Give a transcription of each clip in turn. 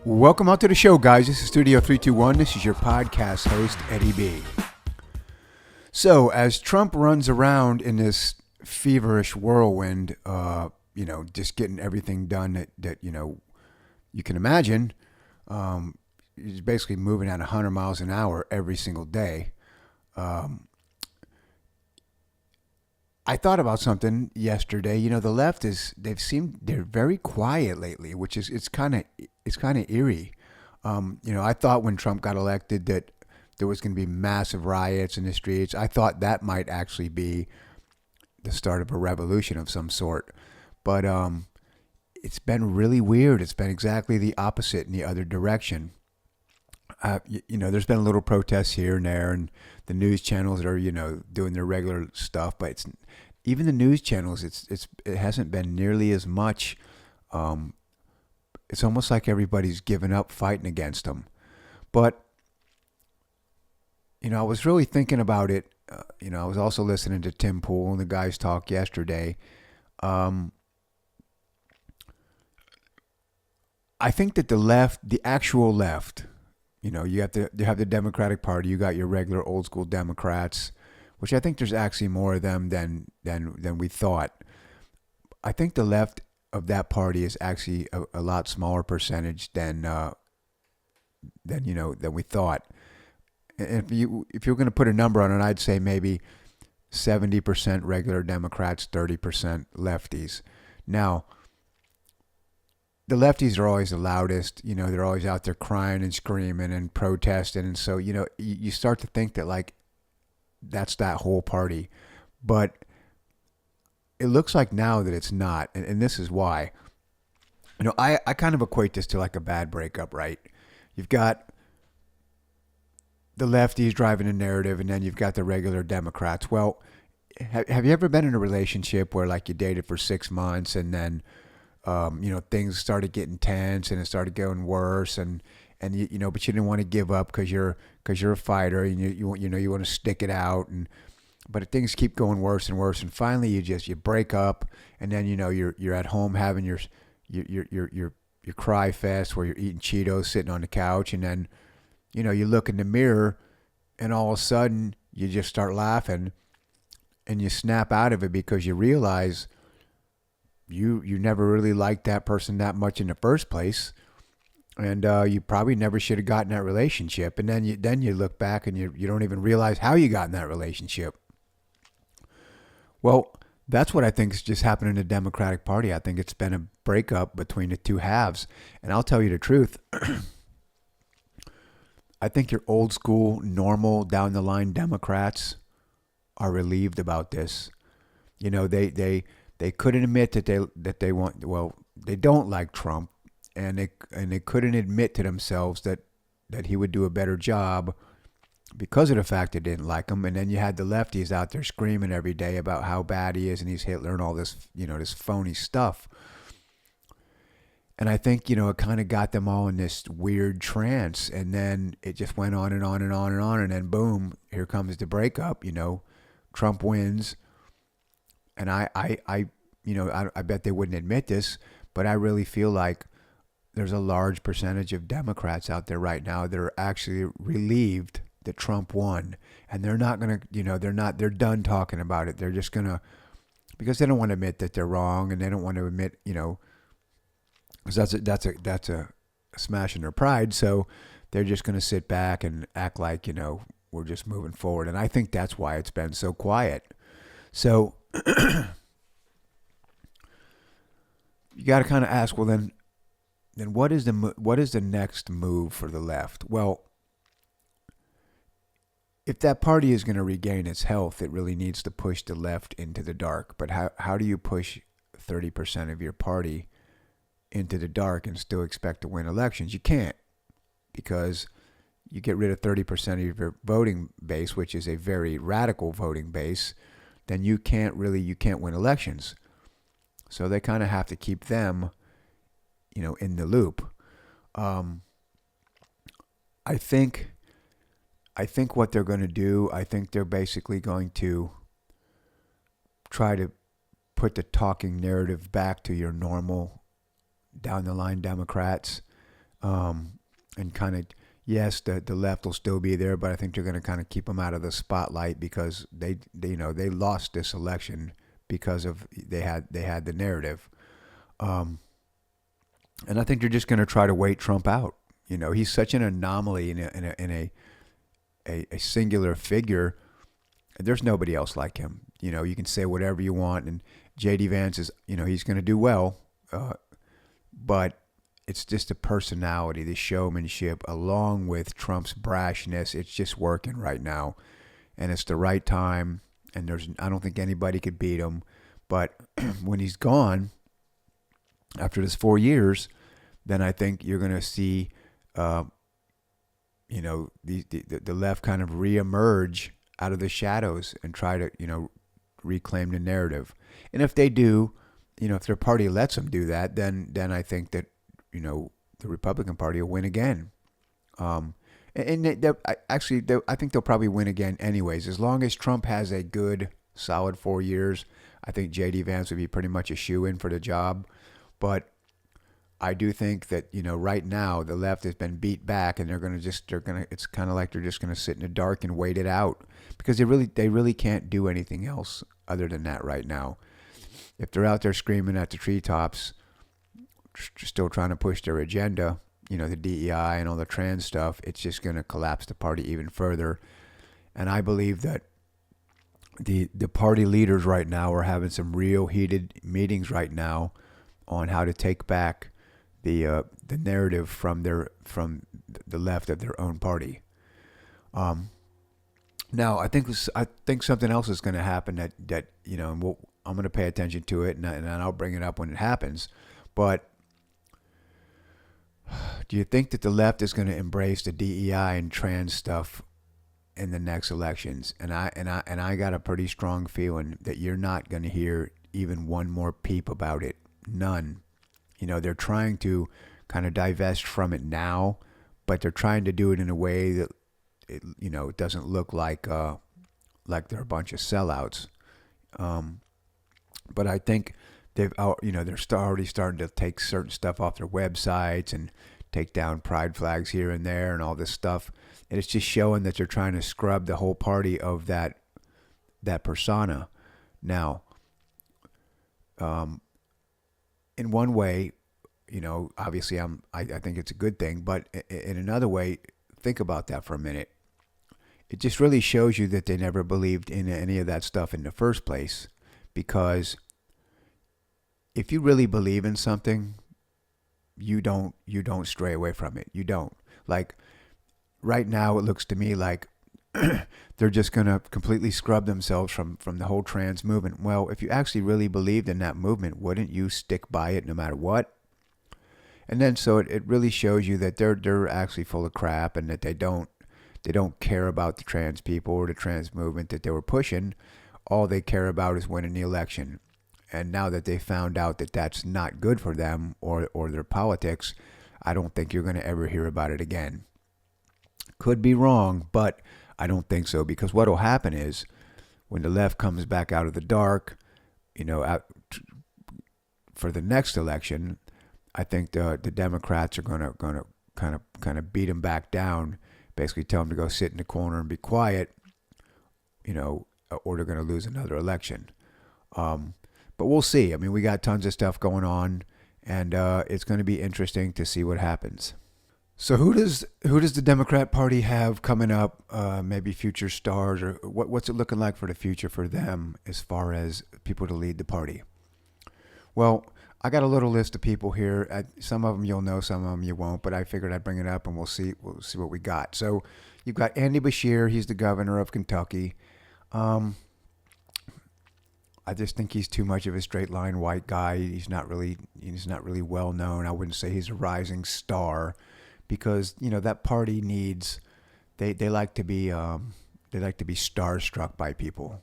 Welcome out to the show, guys. This is Studio 321. This is your podcast host, Eddie B. So, as Trump runs around in this feverish whirlwind, just getting everything done that you can imagine, he's basically moving at 100 miles an hour every single day. I thought about something yesterday. You know, the left they're very quiet lately, which is it's kind of eerie. I thought when Trump got elected that there was going to be massive riots in the streets. I thought that might actually be the start of a revolution of some sort. But it's been really weird. It's been exactly the opposite in the other direction. There's been little protests here and there, and the news channels are, doing their regular stuff. But even the news channels, it hasn't been nearly as much. It's almost like everybody's given up fighting against them. But I was really thinking about it. I was also listening to Tim Pool and the guys talk yesterday. I think that the actual left. You have the Democratic Party. You got your regular old school Democrats, which I think there's actually more of them than we thought. I think the left of that party is actually a lot smaller percentage than we thought. And if you're going to put a number on it, I'd say maybe 70% regular Democrats, 30% lefties. Now, the lefties are always the loudest. They're always out there crying and screaming and protesting. And so, you start to think that, like, that's that whole party. But it looks like now that it's not. And this is why. I kind of equate this to like a bad breakup, right? You've got the lefties driving a narrative, and then you've got the regular Democrats. Well, have you ever been in a relationship where, like, you dated for 6 months and then things started getting tense and it started going worse, and but you didn't want to give up because you're a fighter and you want to stick it out, but things keep going worse and worse, and finally you break up, and then you're at home having your cry fest where you're eating Cheetos sitting on the couch, and then you look in the mirror and all of a sudden you just start laughing and you snap out of it because you realize you never really liked that person that much in the first place, and you probably never should have gotten that relationship. And then you look back and you don't even realize how you got in that relationship. Well, that's what I think is just happening in the Democratic Party. I think it's been a breakup between the two halves. And I'll tell you the truth. I think your old school, normal, down the line Democrats are relieved about this. They couldn't admit that they don't like Trump, and they couldn't admit to themselves that he would do a better job because of the fact they didn't like him. And then you had the lefties out there screaming every day about how bad he is and he's Hitler and all this, this phony stuff. And I think, it kind of got them all in this weird trance, and then it just went on and on and on and on, and then boom, here comes the breakup. Trump wins. And I bet they wouldn't admit this, but I really feel like there's a large percentage of Democrats out there right now that are actually relieved that Trump won. And they're not going to, they're done talking about it. They're just going to, because they don't want to admit that they're wrong, and they don't want to admit, because that's a smash in their pride. So they're just going to sit back and act like, we're just moving forward. And I think that's why it's been so quiet. So you got to kind of ask, well, then what is the next move for the left? Well, if that party is going to regain its health, it really needs to push the left into the dark. But how do you push 30% of your party into the dark and still expect to win elections? You can't, because you get rid of 30% of your voting base, which is a very radical voting base, then you can't win elections. So they kind of have to keep them, in the loop. I think what they're going to do, I think they're basically going to try to put the talking narrative back to your normal down the line Democrats. and kind of, yes, the left will still be there, but I think they're going to kind of keep them out of the spotlight because they lost this election because of they had the narrative. Um, and I think they're just going to try to wait Trump out. He's such an anomaly in a singular figure. There's nobody else like him. You can say whatever you want, and J.D. Vance is, he's going to do well, but it's just the personality, the showmanship, along with Trump's brashness. It's just working right now, and it's the right time. And I don't think anybody could beat him. But when he's gone, after this 4 years, then I think you're going to see, the left kind of reemerge out of the shadows and try to, reclaim the narrative. And if they do, if their party lets them do that, then I think that, the Republican Party will win again. I think they'll probably win again anyways. As long as Trump has a good, solid 4 years, I think J.D. Vance would be pretty much a shoo-in for the job. But I do think that, right now the left has been beat back, and it's kind of like they're just going to sit in the dark and wait it out, because they really can't do anything else other than that right now. If they're out there screaming at the treetops, still trying to push their agenda, the DEI and all the trans stuff, it's just going to collapse the party even further. And I believe that the party leaders right now are having some real heated meetings right now on how to take back the narrative from the left of their own party. Now I think something else is going to happen that and I'm going to pay attention to it, and I'll bring it up when it happens. But do you think that the left is going to embrace the DEI and trans stuff in the next elections? And I got a pretty strong feeling that you're not going to hear even one more peep about it. None. They're trying to kind of divest from it now, but they're trying to do it in a way that it doesn't look like they're a bunch of sellouts. But I think they're already starting to take certain stuff off their websites and take down pride flags here and there and all this stuff. And it's just showing that they're trying to scrub the whole party of that persona. Now, in one way, obviously I think it's a good thing, but in another way, think about that for a minute. It just really shows you that they never believed in any of that stuff in the first place, because if you really believe in something, you don't stray away from it. You don't. Like right now, it looks to me like they're just going to completely scrub themselves from the whole trans movement. Well, if you actually really believed in that movement, wouldn't you stick by it no matter what? And then so it really shows you that they're actually full of crap, and that they don't care about the trans people or the trans movement that they were pushing. All they care about is winning the election. And now that they found out that that's not good for them or their politics, I don't think you're going to ever hear about it again. Could be wrong, but I don't think so, because what will happen is when the left comes back out of the dark, for the next election, I think the Democrats are going to kind of beat them back down, basically tell them to go sit in the corner and be quiet, or they're going to lose another election. But we'll see. I mean, we got tons of stuff going on, and it's going to be interesting to see what happens. So who does the Democrat Party have coming up? Maybe future stars, or what's it looking like for the future for them as far as people to lead the party? Well, I got a little list of people here. Some of them you'll know, some of them you won't. But I figured I'd bring it up, and we'll see what we got. So you've got Andy Beshear. He's the governor of Kentucky. I just think he's too much of a straight line white guy. He's not really well known. I wouldn't say he's a rising star, because that party needs they like to be starstruck by people.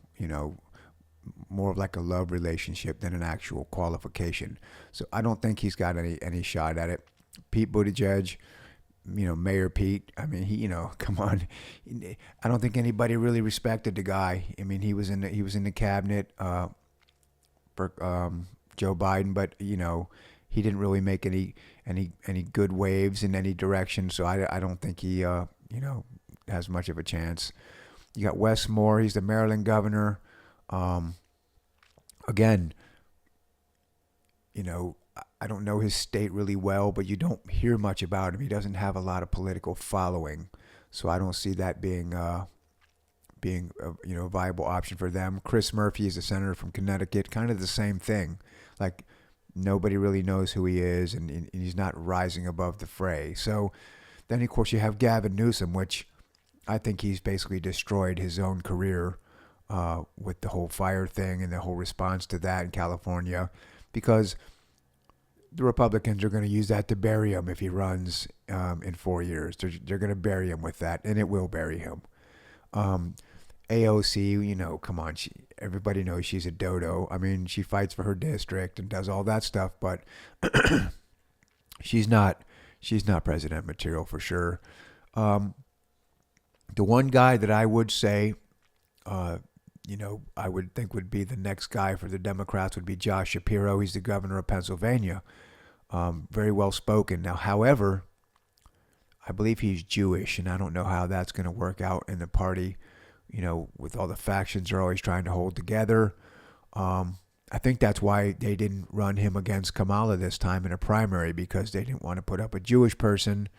More of like a love relationship than an actual qualification. So I don't think he's got any shot at it. Pete Buttigieg, Mayor Pete. I mean, he, come on. I don't think anybody really respected the guy. I mean, he was in the cabinet for Joe Biden, but he didn't really make any good waves in any direction. So I don't think he has much of a chance. You got Wes Moore. He's the Maryland governor. Um, Again, I don't know his state really well, but you don't hear much about him. He doesn't have a lot of political following, so I don't see that being a viable option for them. Chris Murphy is a senator from Connecticut, kind of the same thing. Like nobody really knows who he is, and he's not rising above the fray. So then, of course, you have Gavin Newsom, which I think he's basically destroyed his own career with the whole fire thing and the whole response to that in California, because the Republicans are going to use that to bury him if he runs in 4 years. They're going to bury him with that, and it will bury him. AOC, come on, everybody knows she's a dodo. I mean, she fights for her district and does all that stuff, but she's not president material for sure. The one guy that I would say, I would think would be the next guy for the Democrats would be Josh Shapiro. He's the governor of Pennsylvania. Very well spoken. Now, however, I believe he's Jewish, and I don't know how that's going to work out in the party, with all the factions they're always trying to hold together. I think that's why they didn't run him against Kamala this time in a primary, because they didn't want to put up a Jewish person,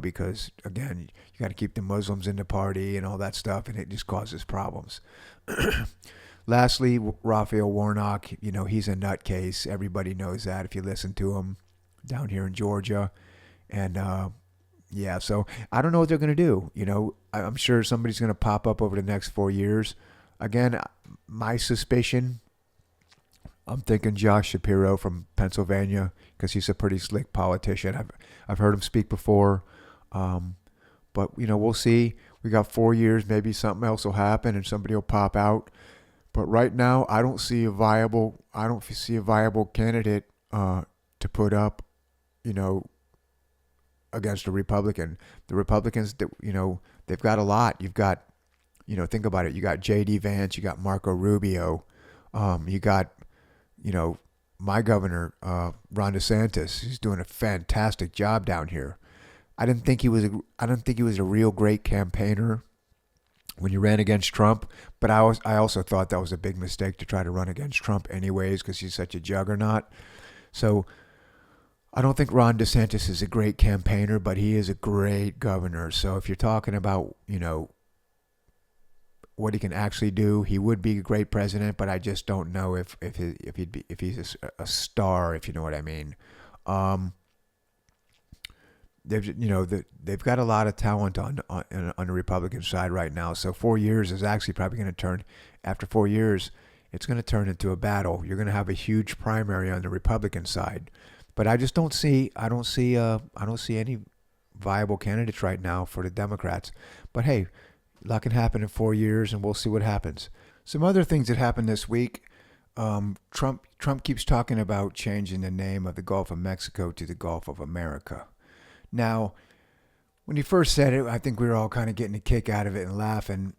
because, again, you got to keep the Muslims in the party and all that stuff, and it just causes problems. Lastly, Raphael Warnock, he's a nutcase. Everybody knows that if you listen to him down here in Georgia. And, so I don't know what they're going to do. I'm sure somebody's going to pop up over the next 4 years. Again, my suspicion, I'm thinking Josh Shapiro from Pennsylvania, because he's a pretty slick politician. I've heard him speak before. But, we'll see. We got 4 years. Maybe something else will happen and somebody will pop out. But right now, I don't see a viable candidate to put up, against a Republican. The Republicans, they've got a lot. You've got, think about it. You got J.D. Vance. You got Marco Rubio. You got, my governor, Ron DeSantis. He's doing a fantastic job down here. I didn't think he was a real great campaigner when you ran against Trump, but I also thought that was a big mistake to try to run against Trump anyways, because he's such a juggernaut. So I don't think Ron DeSantis is a great campaigner, but he is a great governor. So if you're talking about, what he can actually do, he would be a great president, but I just don't know if he's a star, if you know what I mean. They've got a lot of talent on the Republican side right now. So 4 years is actually probably going to turn. After 4 years, it's going to turn into a battle. You're going to have a huge primary on the Republican side, but I just don't see. I don't see any viable candidates right now for the Democrats. But hey, a lot can happen in 4 years, and we'll see what happens. Some other things that happened this week. Trump keeps talking about changing the name of the Gulf of Mexico to the Gulf of America. Now, when he first said it, I think we were all kind of getting a kick out of it and laughing.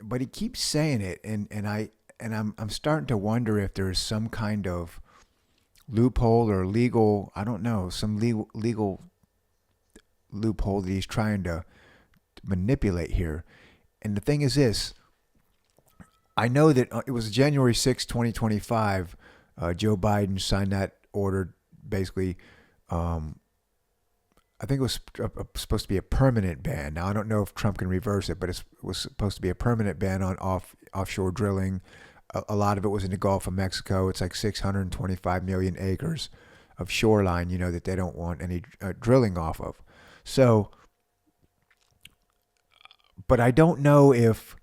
But he keeps saying it, and I'm starting to wonder if there's some kind of loophole or legal, I don't know, some legal loophole that he's trying to manipulate here. And the thing is this: I know that it was January 6, 2025. Joe Biden signed that order, basically. I think it was supposed to be a permanent ban. Now, I don't know if Trump can reverse it, but it was supposed to be a permanent ban on offshore drilling. A lot of it was in the Gulf of Mexico. It's like 625 million acres of shoreline, that they don't want any drilling off of. So, but I don't know if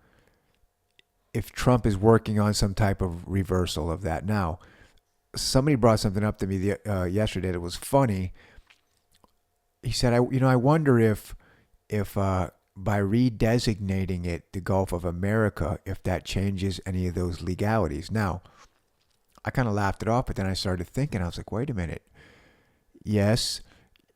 Trump is working on some type of reversal of that. Now, somebody brought something up to me yesterday that was funny. He said, I wonder if by redesignating it the Gulf of America, if that changes any of those legalities. Now, I kind of laughed it off, but then I started thinking, I was like, wait a minute. Yes,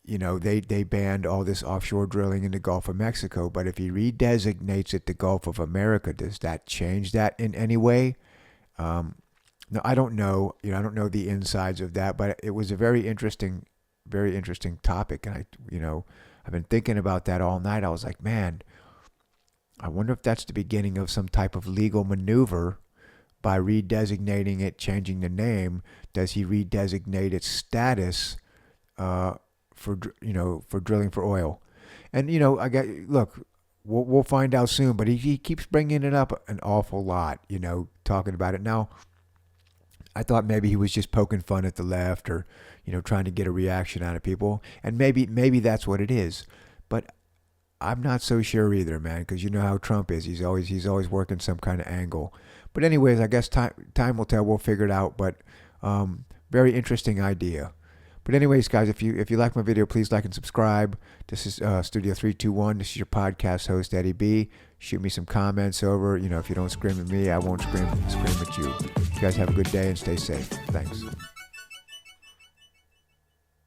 they banned all this offshore drilling in the Gulf of Mexico, but if he redesignates it the Gulf of America, does that change that in any way? No, I don't know. I don't know the insides of that, but it was a very interesting very interesting topic. And I've been thinking about that all night. I was like, man, I wonder if that's the beginning of some type of legal maneuver by redesignating it, changing the name. Does he redesignate its status for drilling for oil? And look, we'll find out soon. But he keeps bringing it up an awful lot. Talking about it now. I thought maybe he was just poking fun at the left, or trying to get a reaction out of people, and maybe that's what it is. But I'm not so sure either, man, because you know how Trump is. He's always working some kind of angle. But anyways, I guess time will tell. We'll figure it out. But very interesting idea. But anyways, guys, if you like my video, please like and subscribe. This is Studio 321. This is your podcast host, Eddie B. Shoot me some comments over. If you don't scream at me, I won't scream at you. You guys have a good day and stay safe. Thanks.